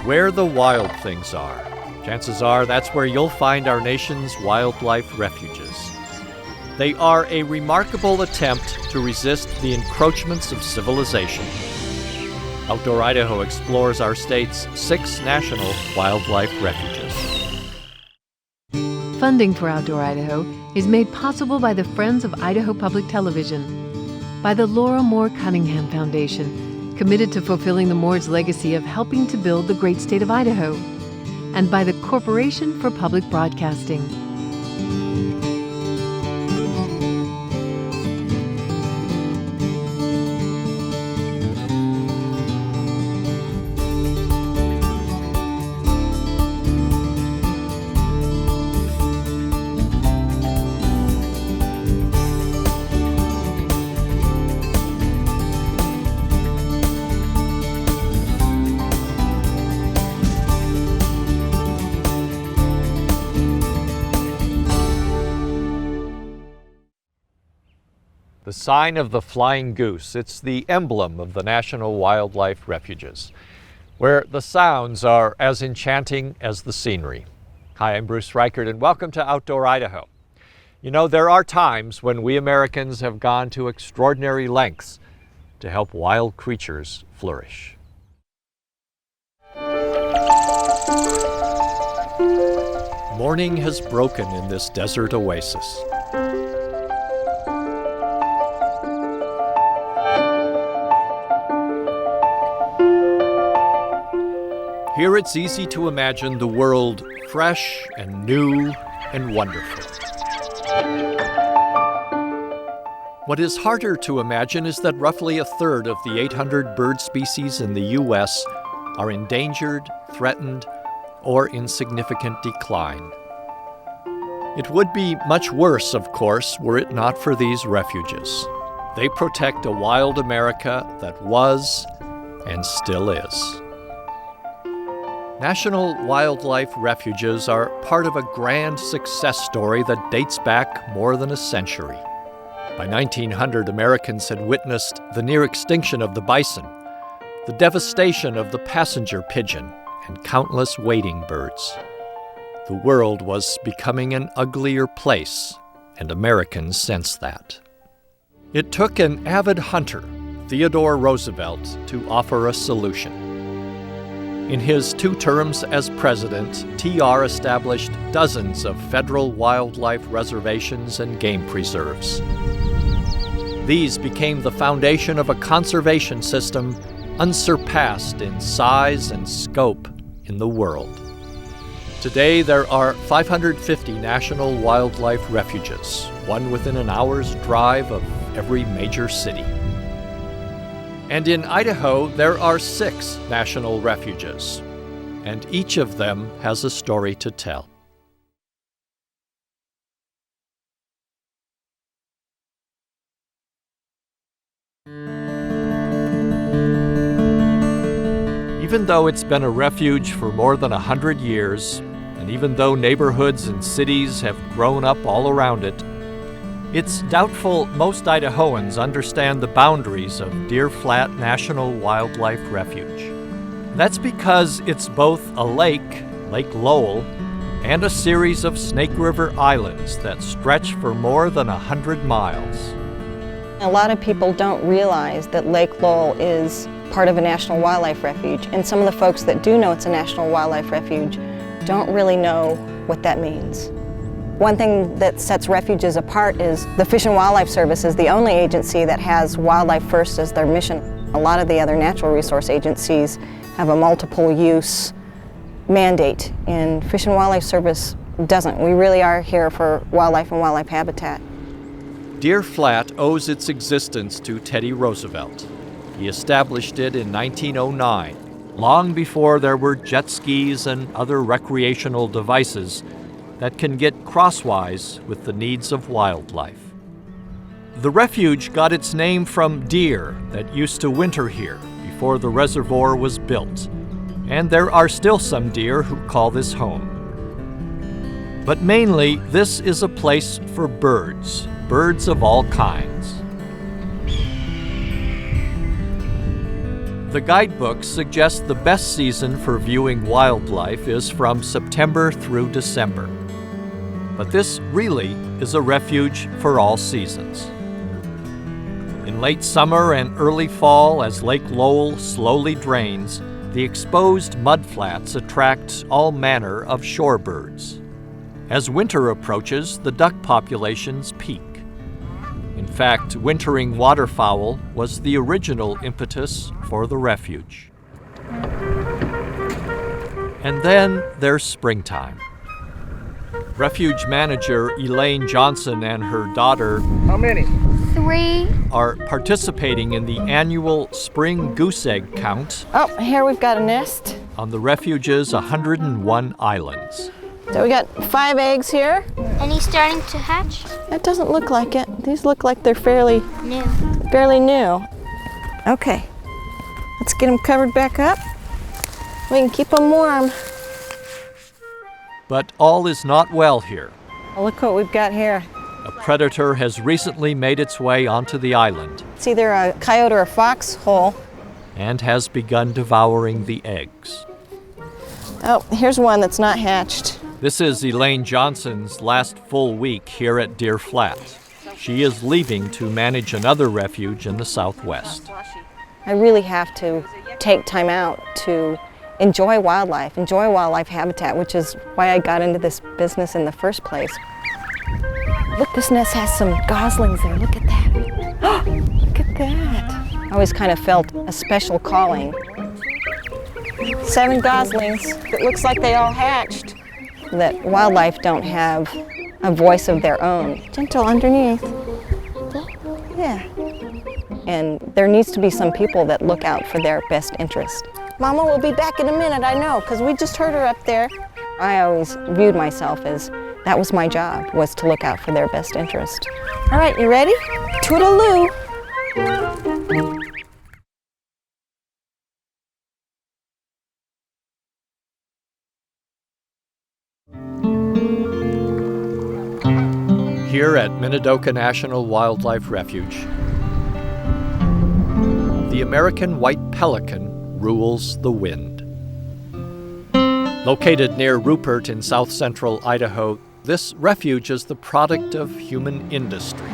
where the wild things are. Chances are that's where you'll find our nation's wildlife refuges. They are a remarkable attempt to resist the encroachments of civilization. Outdoor Idaho explores our state's 6 national wildlife refuges. Funding for Outdoor Idaho is made possible by the Friends of Idaho Public Television, by the Laura Moore Cunningham Foundation, committed to fulfilling the Moore's legacy of helping to build the great state of Idaho, and by the Corporation for Public Broadcasting. The sign of the flying goose. It's the emblem of the National Wildlife Refuges, where the sounds are as enchanting as the scenery. Hi, I'm Bruce Reichert, and welcome to Outdoor Idaho. You know, there are times when we Americans have gone to extraordinary lengths to help wild creatures flourish. Morning has broken in this desert oasis. Here it's easy to imagine the world fresh and new and wonderful. What is harder to imagine is that roughly a third of the 800 bird species in the U.S. are endangered, threatened, or in significant decline. It would be much worse, of course, were it not for these refuges. They protect a wild America that was and still is. National Wildlife Refuges are part of a grand success story that dates back more than a century. By 1900, Americans had witnessed the near extinction of the bison, the devastation of the passenger pigeon, and countless wading birds. The world was becoming an uglier place, and Americans sensed that. It took an avid hunter, Theodore Roosevelt, to offer a solution. In his 2 terms as president, TR established dozens of federal wildlife reservations and game preserves. These became the foundation of a conservation system unsurpassed in size and scope in the world. Today, there are 550 national wildlife refuges, one within an hour's drive of every major city. And in Idaho, there are 6 national refuges, and each of them has a story to tell. Even though it's been a refuge for more than 100 years, and even though neighborhoods and cities have grown up all around it, it's doubtful most Idahoans understand the boundaries of Deer Flat National Wildlife Refuge. That's because it's both a lake, Lake Lowell, and a series of Snake River islands that stretch for more than 100 miles. A lot of people don't realize that Lake Lowell is part of a National Wildlife Refuge, and some of the folks that do know it's a National Wildlife Refuge don't really know what that means. One thing that sets refuges apart is the Fish and Wildlife Service is the only agency that has wildlife first as their mission. A lot of the other natural resource agencies have a multiple use mandate, and Fish and Wildlife Service doesn't. We really are here for wildlife and wildlife habitat. Deer Flat owes its existence to Teddy Roosevelt. He established it in 1909, long before there were jet skis and other recreational devices that can get crosswise with the needs of wildlife. The refuge got its name from deer that used to winter here before the reservoir was built, and there are still some deer who call this home. But mainly, this is a place for birds of all kinds. The guidebooks suggest the best season for viewing wildlife is from September through December. But this really is a refuge for all seasons. In late summer and early fall, as Lake Lowell slowly drains, the exposed mudflats attract all manner of shorebirds. As winter approaches, the duck populations peak. In fact, wintering waterfowl was the original impetus for the refuge. And then there's springtime. Refuge manager Elaine Johnson and her daughter, how many? 3. Are participating in the annual spring goose egg count. Oh, here we've got a nest. On the refuge's 101 islands. So we got 5 eggs here. And he's starting to hatch? That doesn't look like it. These look like they're fairly new. Okay, let's get them covered back up. We can keep them warm. But all is not well here. Oh, look what we've got here. A predator has recently made its way onto the island. It's either a coyote or a foxhole. And has begun devouring the eggs. Oh, here's one that's not hatched. This is Elaine Johnson's last full week here at Deer Flat. She is leaving to manage another refuge in the Southwest. I really have to take time out to enjoy wildlife habitat, which is why I got into this business in the first place. Look, this nest has some goslings there. Look at that. Look at that. I always kind of felt a special calling. 7 goslings. It looks like they all hatched. That wildlife don't have a voice of their own. Gentle underneath. Yeah. And there needs to be some people that look out for their best interest. Mama will be back in a minute, I know, because we just heard her up there. I always viewed myself as that was my job, was to look out for their best interest. All right, you ready? Toodaloo. Here at Minidoka National Wildlife Refuge, the American white pelican rules the wind. Located near Rupert in south-central Idaho, this refuge is the product of human industry.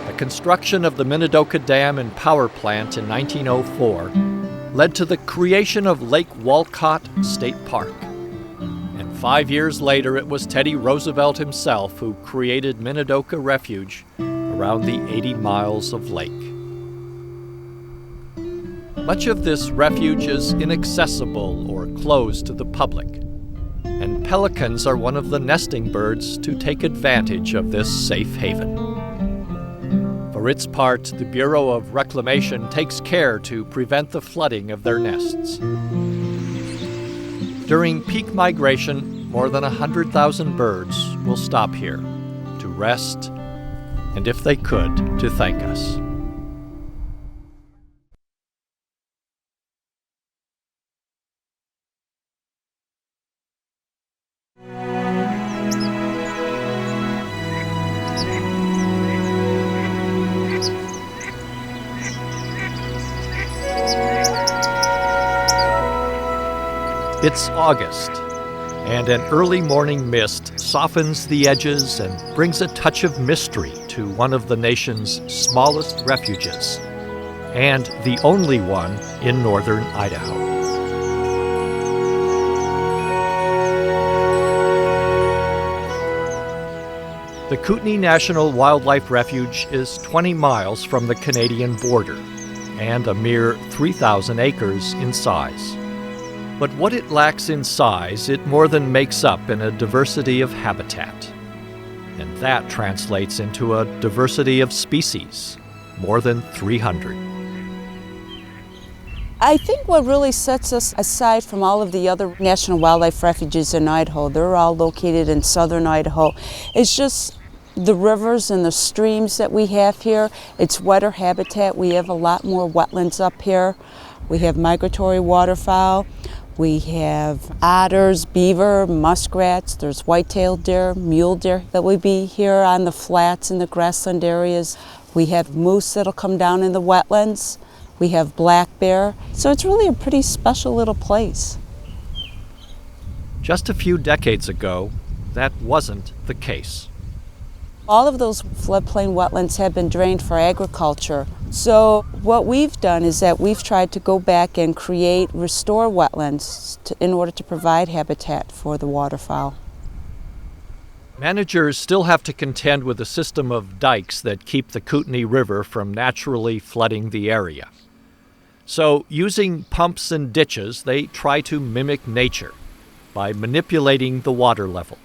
The construction of the Minidoka Dam and Power Plant in 1904 led to the creation of Lake Walcott State Park. And 5 years later, it was Teddy Roosevelt himself who created Minidoka Refuge around the 80 miles of lake. Much of this refuge is inaccessible or closed to the public, and pelicans are one of the nesting birds to take advantage of this safe haven. For its part, the Bureau of Reclamation takes care to prevent the flooding of their nests. During peak migration, more than 100,000 birds will stop here to rest and, if they could, to thank us. It's August, and an early morning mist softens the edges and brings a touch of mystery to one of the nation's smallest refuges, and the only one in northern Idaho. The Kootenai National Wildlife Refuge is 20 miles from the Canadian border and a mere 3,000 acres in size. But what it lacks in size, it more than makes up in a diversity of habitat. And that translates into a diversity of species, more than 300. I think what really sets us aside from all of the other National Wildlife Refuges in Idaho, they're all located in southern Idaho, is just the rivers and the streams that we have here. It's wetter habitat. We have a lot more wetlands up here. We have migratory waterfowl. We have otters, beaver, muskrats, there's white-tailed deer, mule deer that will be here on the flats and the grassland areas. We have moose that'll come down in the wetlands. we have black bear. So it's really a pretty special little place. Just a few decades ago, that wasn't the case. All of those floodplain wetlands have been drained for agriculture. So what we've done is that we've tried to go back and restore wetlands in order to provide habitat for the waterfowl. Managers still have to contend with a system of dikes that keep the Kootenai River from naturally flooding the area. So, using pumps and ditches, they try to mimic nature by manipulating the water level.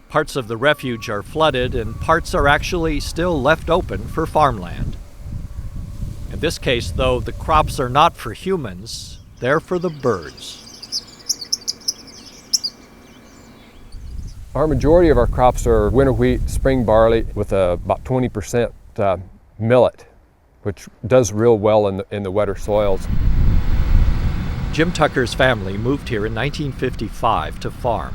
Parts of the refuge are flooded and parts are actually still left open for farmland. In this case, though, the crops are not for humans, they're for the birds. Our majority of our crops are winter wheat, spring barley with about 20% millet, which does real well in the wetter soils. Jim Tucker's family moved here in 1955 to farm.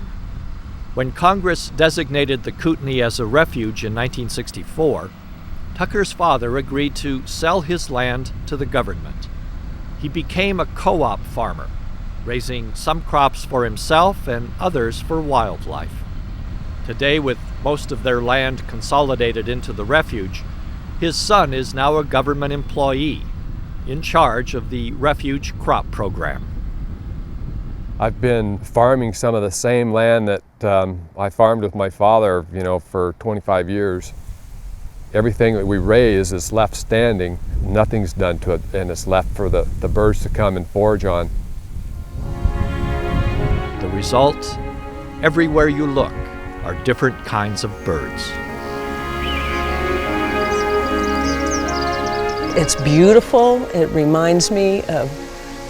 When Congress designated the Kootenai as a refuge in 1964, Tucker's father agreed to sell his land to the government. He became a co-op farmer, raising some crops for himself and others for wildlife. Today, with most of their land consolidated into the refuge, his son is now a government employee in charge of the Refuge crop program. I've been farming some of the same land that I farmed with my father, for 25 years. Everything that we raise is left standing. Nothing's done to it, and it's left for the birds to come and forage on. The result? Everywhere you look are different kinds of birds. It's beautiful. It reminds me of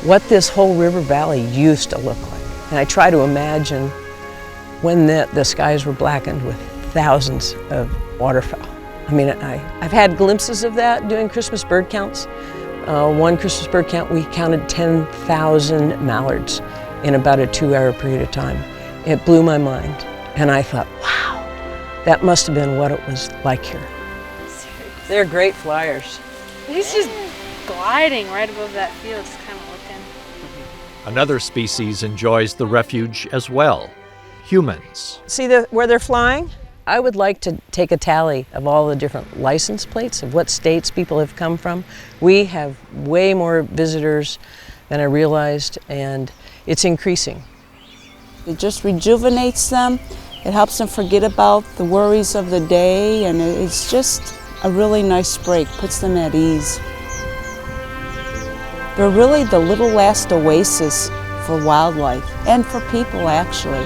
what this whole river valley used to look like. And I try to imagine when the skies were blackened with thousands of waterfowl. I mean, I've had glimpses of that doing Christmas bird counts. One Christmas bird count, we counted 10,000 mallards in about a 2-hour period of time. It blew my mind. And I thought, wow, that must have been what it was like here. They're great flyers. He's just gliding right above that field, just kind of looking. Another species enjoys the refuge as well, humans. See where they're flying? I would like to take a tally of all the different license plates of what states people have come from. We have way more visitors than I realized, and it's increasing. It just rejuvenates them. It helps them forget about the worries of the day, and it's just a really nice break, puts them at ease. They're really the little last oasis for wildlife, and for people actually.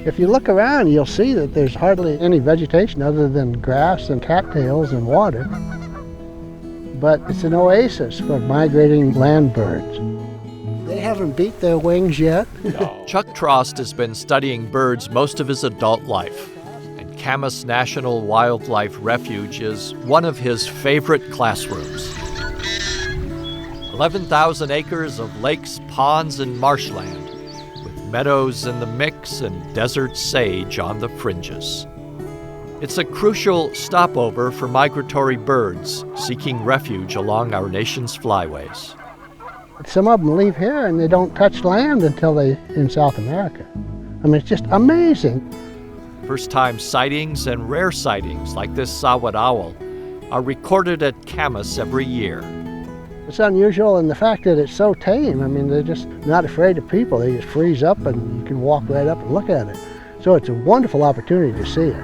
If you look around, you'll see that there's hardly any vegetation other than grass and cattails and water. But it's an oasis for migrating land birds. They haven't beat their wings yet. Chuck Trost has been studying birds most of his adult life, and Camas National Wildlife Refuge is one of his favorite classrooms. 11,000 acres of lakes, ponds, and marshland, meadows in the mix and desert sage on the fringes. It's a crucial stopover for migratory birds seeking refuge along our nation's flyways. Some of them leave here and they don't touch land until they're in South America. I mean, it's just amazing. First-time sightings and rare sightings like this saw-whet owl are recorded at Camas every year. It's unusual in the fact that it's so tame. I mean, they're just not afraid of people. They just freeze up and you can walk right up and look at it. So it's a wonderful opportunity to see it.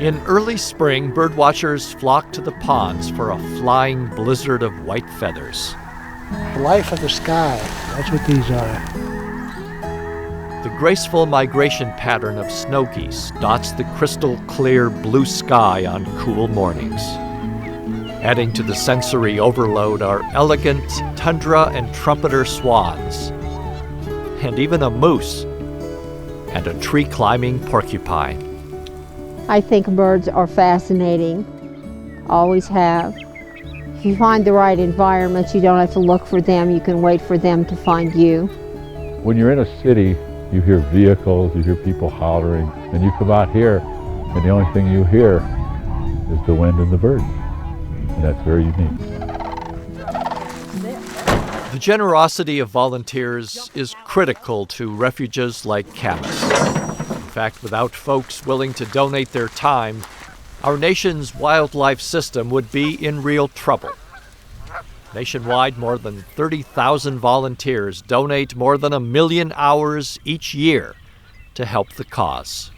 In early spring, birdwatchers flock to the ponds for a flying blizzard of white feathers. The life of the sky, that's what these are. The graceful migration pattern of snow geese dots the crystal clear blue sky on cool mornings. Adding to the sensory overload are elegant tundra and trumpeter swans, and even a moose, and a tree-climbing porcupine. I think birds are fascinating, always have. If you find the right environment, you don't have to look for them, you can wait for them to find you. When you're in a city, you hear vehicles, you hear people hollering, and you come out here, and the only thing you hear is the wind and the birds. And that's very unique. The generosity of volunteers is critical to refuges like Camas. In fact, without folks willing to donate their time, our nation's wildlife system would be in real trouble. Nationwide, more than 30,000 volunteers donate more than 1 million hours each year to help the cause.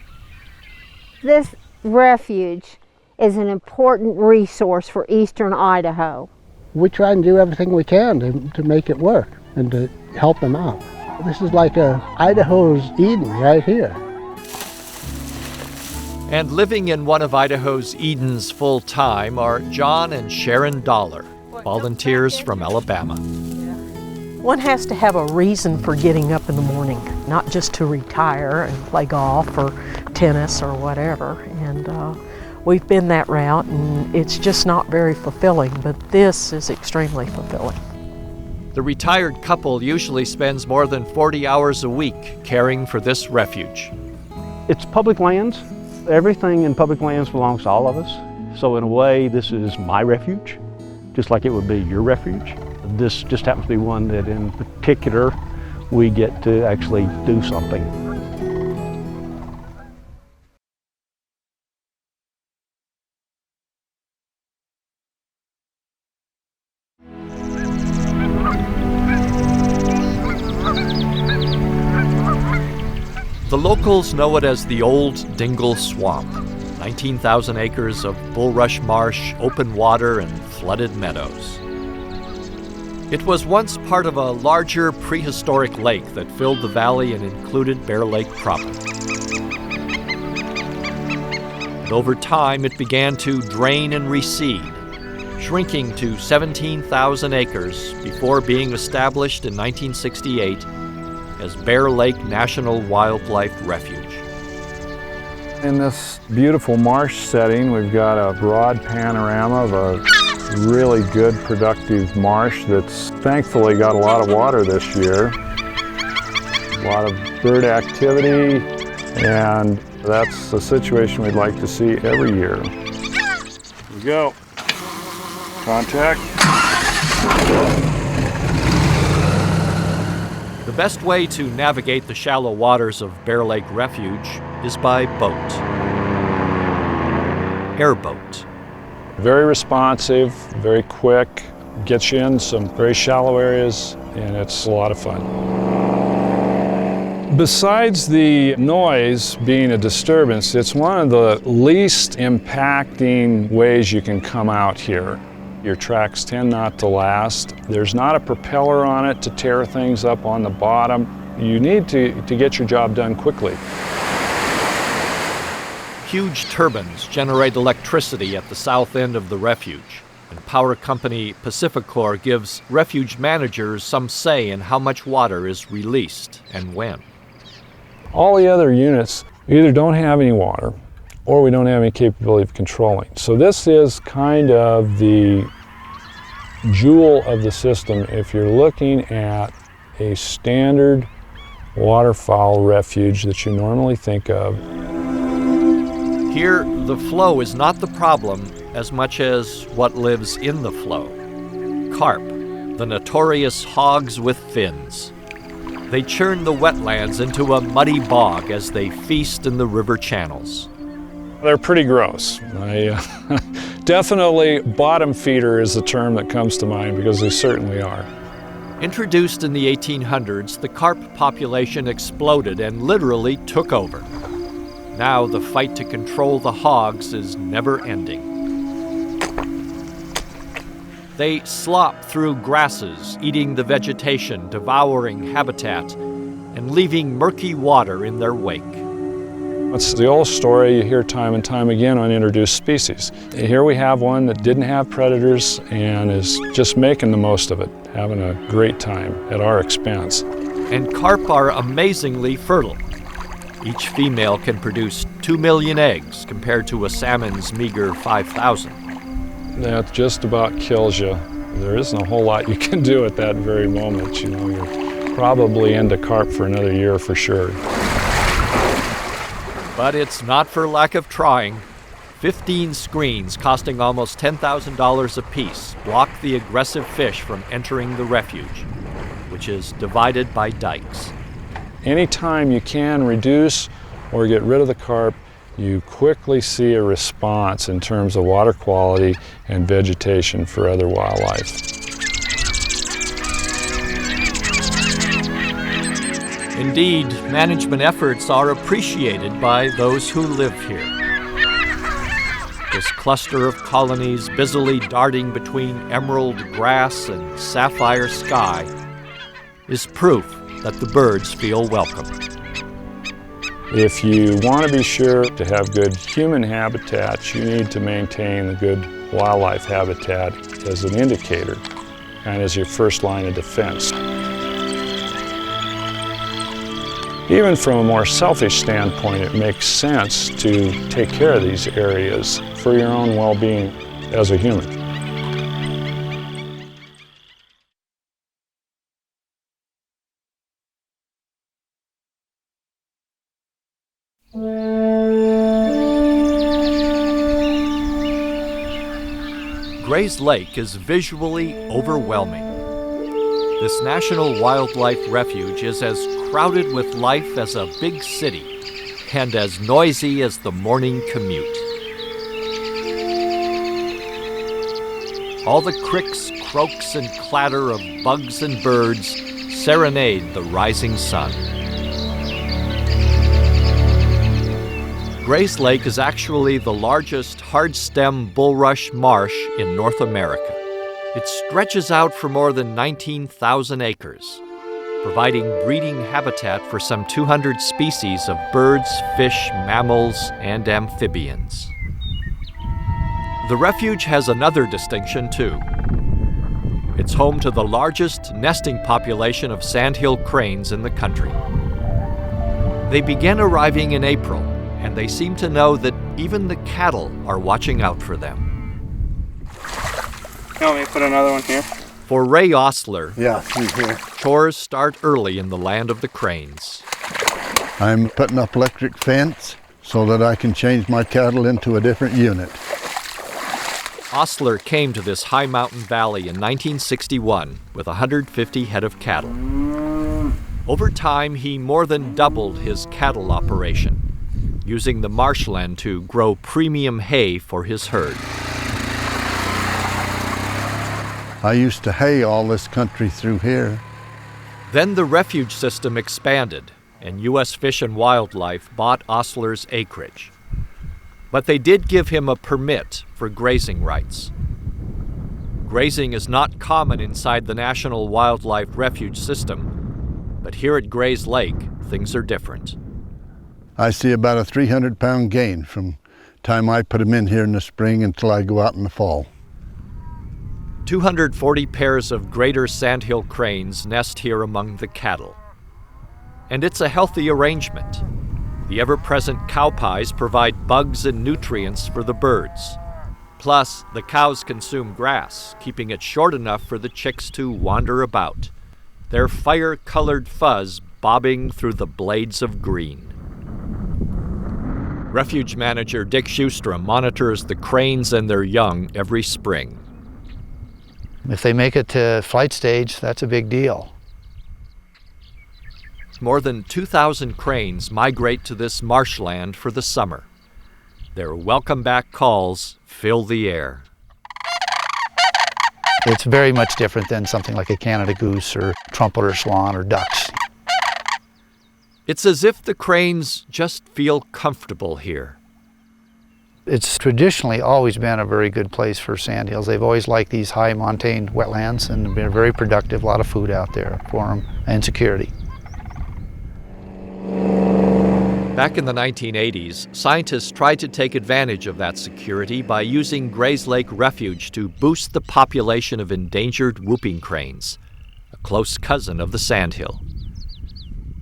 This refuge is an important resource for eastern Idaho. We try and do everything we can to make it work and to help them out. This is like Idaho's Eden right here. And living in one of Idaho's Edens full time are John and Sharon Dollar, volunteers from Alabama. One has to have a reason for getting up in the morning, not just to retire and play golf or tennis or whatever. And we've been that route, and it's just not very fulfilling, but this is extremely fulfilling. The retired couple usually spends more than 40 hours a week caring for this refuge. It's public lands. Everything in public lands belongs to all of us. So in a way, this is my refuge, just like it would be your refuge. This just happens to be one that in particular, we get to actually do something. The locals know it as the Old Dingle Swamp, 19,000 acres of bulrush marsh, open water, and flooded meadows. It was once part of a larger prehistoric lake that filled the valley and included Bear Lake proper. And over time, it began to drain and recede, shrinking to 17,000 acres before being established in 1968 as Bear Lake National Wildlife Refuge. In this beautiful marsh setting, we've got a broad panorama of a really good, productive marsh that's thankfully got a lot of water this year. A lot of bird activity, and that's a situation we'd like to see every year. Here we go. Contact. The best way to navigate the shallow waters of Bear Lake Refuge is by boat. Airboat. Very responsive, very quick, gets you in some very shallow areas, and it's a lot of fun. Besides the noise being a disturbance, it's one of the least impacting ways you can come out here. Your tracks tend not to last. There's not a propeller on it to tear things up on the bottom. You need to get your job done quickly. Huge turbines generate electricity at the south end of the refuge, and power company Pacificor gives refuge managers some say in how much water is released and when. All the other units either don't have any water or we don't have any capability of controlling. So this is kind of the jewel of the system if you're looking at a standard waterfowl refuge that you normally think of. Here, the flow is not the problem as much as what lives in the flow. Carp, the notorious hogs with fins. They churn the wetlands into a muddy bog as they feast in the river channels. They're pretty gross. Definitely bottom feeder is the term that comes to mind because they certainly are. Introduced in the 1800s, the carp population exploded and literally took over. Now the fight to control the hogs is never ending. They slop through grasses, eating the vegetation, devouring habitat, and leaving murky water in their wake. It's the old story you hear time and time again on introduced species. Here we have one that didn't have predators and is just making the most of it, having a great time at our expense. And carp are amazingly fertile. Each female can produce 2 million eggs compared to a salmon's meager 5,000. That just about kills you. There isn't a whole lot you can do at that very moment. You know, you're probably into carp for another year for sure. But it's not for lack of trying. 15 screens costing almost $10,000 apiece block the aggressive fish from entering the refuge, which is divided by dikes. Anytime you can reduce or get rid of the carp, you quickly see a response in terms of water quality and vegetation for other wildlife. Indeed, management efforts are appreciated by those who live here. This cluster of colonies busily darting between emerald grass and sapphire sky is proof that the birds feel welcome. If you want to be sure to have good human habitats, you need to maintain the good wildlife habitat as an indicator and as your first line of defense. Even from a more selfish standpoint, it makes sense to take care of these areas for your own well-being as a human. Gray's Lake is visually overwhelming. This National Wildlife Refuge is as crowded with life as a big city and as noisy as the morning commute. All the cricks, croaks, and clatter of bugs and birds serenade the rising sun. Gray's Lake is actually the largest hard-stem bulrush marsh in North America. It stretches out for more than 19,000 acres, providing breeding habitat for some 200 species of birds, fish, mammals, and amphibians. The refuge has another distinction, too. It's home to the largest nesting population of sandhill cranes in the country. They began arriving in April, and they seem to know that even the cattle are watching out for them. You want me to put another one here? For Ray Ostler, yeah, here. Chores start early in the land of the cranes. I'm putting up electric fence so that I can change my cattle into a different unit. Ostler came to this high mountain valley in 1961 with 150 head of cattle. Over time, he more than doubled his cattle operation, using the marshland to grow premium hay for his herd. I used to hay all this country through here. Then the refuge system expanded, and U.S. Fish and Wildlife bought Ostler's acreage. But they did give him a permit for grazing rights. Grazing is not common inside the National Wildlife Refuge system, but here at Gray's Lake, things are different. I see about a 300-pound gain from time I put them in here in the spring until I go out in the fall. 240 pairs of greater sandhill cranes nest here among the cattle. And it's a healthy arrangement. The ever-present cow pies provide bugs and nutrients for the birds. Plus, the cows consume grass, keeping it short enough for the chicks to wander about, their fire-colored fuzz bobbing through the blades of green. Refuge manager Dick Schustrom monitors the cranes and their young every spring. If they make it to flight stage, that's a big deal. More than 2,000 cranes migrate to this marshland for the summer. Their welcome back calls fill the air. It's very much different than something like a Canada goose or trumpeter swan or ducks. It's as if the cranes just feel comfortable here. It's traditionally always been a very good place for sandhills. They've always liked these high montane wetlands and been very productive, a lot of food out there for them, and security. Back in the 1980s, scientists tried to take advantage of that security by using Gray's Lake Refuge to boost the population of endangered whooping cranes, a close cousin of the sandhill.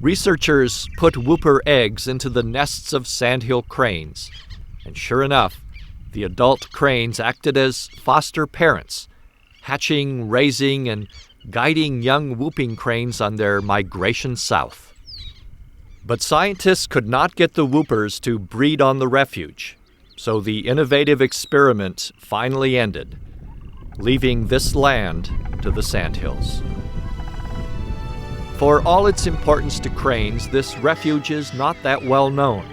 Researchers put whooper eggs into the nests of sandhill cranes, and sure enough, the adult cranes acted as foster parents, hatching, raising, and guiding young whooping cranes on their migration south. But scientists could not get the whoopers to breed on the refuge, so the innovative experiment finally ended, leaving this land to the sandhills. For all its importance to cranes, this refuge is not that well known.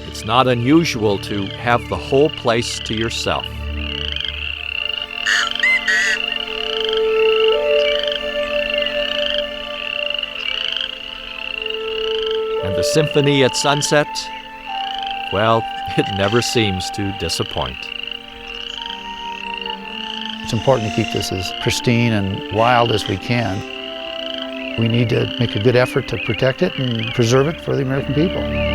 It's not unusual to have the whole place to yourself. And the symphony at sunset, well, it never seems to disappoint. It's important to keep this as pristine and wild as we can. We need to make a good effort to protect it and preserve it for the American people.